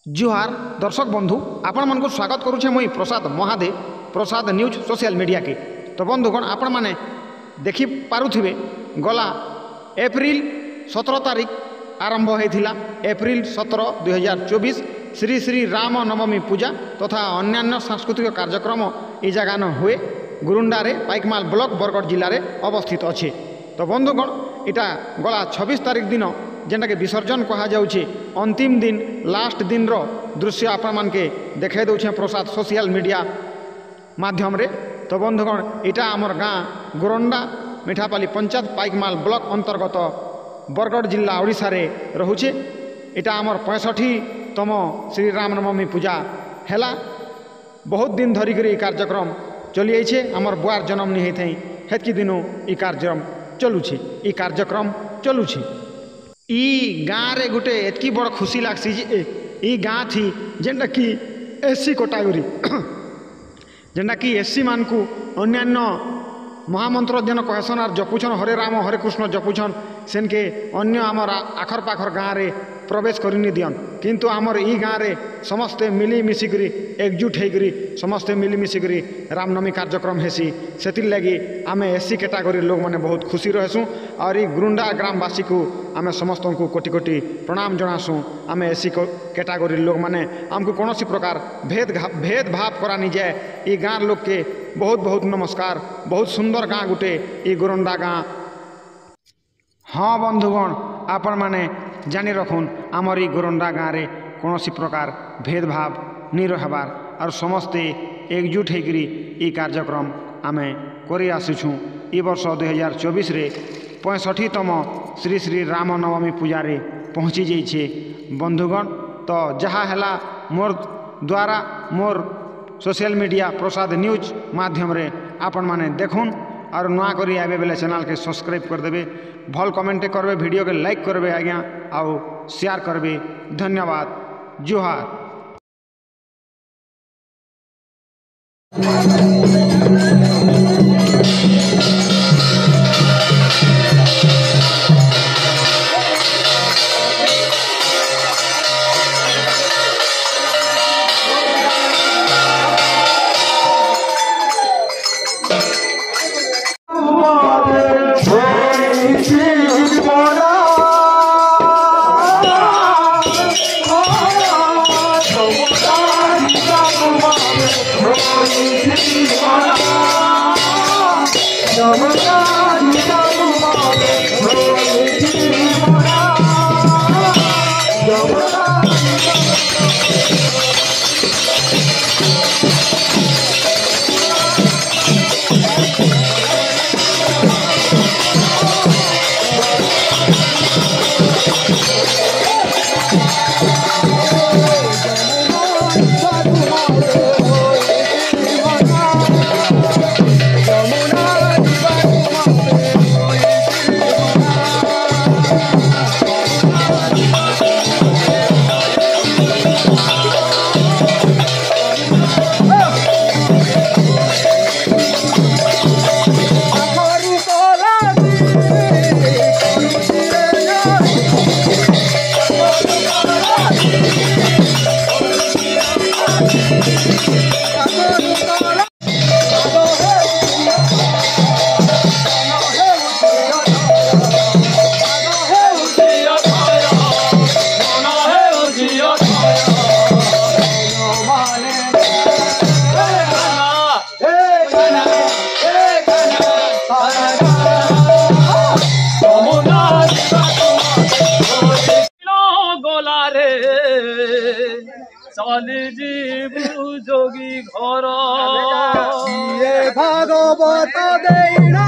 जुहार दर्शक बंधु आपण मन को स्वागत करुचे मुई प्रसाद महादे प्रसाद न्यूज सोशल मीडिया के। तो बंधुगण आपण माने देखि पारुथिबे गला एप्रिल 17 तारीख आरंभ होइथिला। एप्रिल 17 2024 श्री श्री राम नवमी पूजा तथा अन्यान्य सांस्कृतिक कार्यक्रम ई जगह न हुए गुरुंडारे पाइकमाल ब्लॉक बरगढ़ जिले में अवस्थित अच्छे। तो बंधुगण इटा गला 26 तारीख दिन जेनटा के विसर्जन कहा जाउछे अंतिम दिन लास्ट दिन रो दृश्य आपण मान के देखाई दउछे प्रसाद सोशल मीडिया माध्यम रे। तो बंधुगण इटा आमर गाँ गुरंडा मिठापाली पंचायत पाइकमाल ब्लॉक अंतर्गत बरगढ़ जिला ओडिशा रे रहुछे। इटा आमर 65तम श्री राम नवमी पूजा हैला। बहुत दिन धरिक कार्यक्रम चली आइछे। आमर बुआर जन्म नहीं होई हेतकी दिनों ई कार्यक्रम चलुछे। ई कार्यक्रम चलुछे ई गाँ रे गुटे एतकी बड़ खुशी लागसी जे ई गाँ थी जेनटा कि एससी कैटेगरी जेनटा कि एससी मान को अन्यान्य महामंत्र जेन कहसन आर जपुछन हरे राम हरे कृष्ण जपुछन सेन के अन्य आमर आखर पाखर गाँ रे प्रवेश करनी दियन। किंतु आमर ई गाँ रे समस्ते मिली मिसिकरी एकजुट होकर समस्ते मिली मिसिकरी रामनवमी कार्यक्रम हेसी। सेतिर लगी आमे एससी कैटेगरी लोग माने बहुत खुशी रहसुँ और ई गुरुंडा ग्रामवासी को आमे समस्त को कोटि कोटि प्रणाम जनासुँ। आमे एससी कैटेगरी लोग माने आमको कौन प्रकार भेदभाव करानी जाए ई गाँव लोग के बहुत बहुत नमस्कार। बहुत सुंदर गाँ गुटे ई गुरुंडा गाँ। हाँ बंधुगण आपण माने जानी रखुन आमर ई गुरुंडा गाँव रे कौन प्रकार भेदभाव नहीं रहबार और समस्ते एकजुट होकर ई कार्यक्रम आमे करी आसीछुँ। ई वर्ष 2024 रे 65तम श्री श्री राम नवमी पूजा रे पहुँची जाइछे बंधुगण। तो जहाँ हैला मोर द्वारा मोर सोशल मीडिया प्रसाद न्यूज माध्यम रे आपण माने देखुन और नुआ करी आबे बेले चैनल के सब्सक्राइब कर देबे, भल कमेंट करबे, वीडियो के लाइक करबे आज्ञा आउ शेयर करबे। धन्यवाद। जुहार। चली जीवु जोगी घर भागवत देना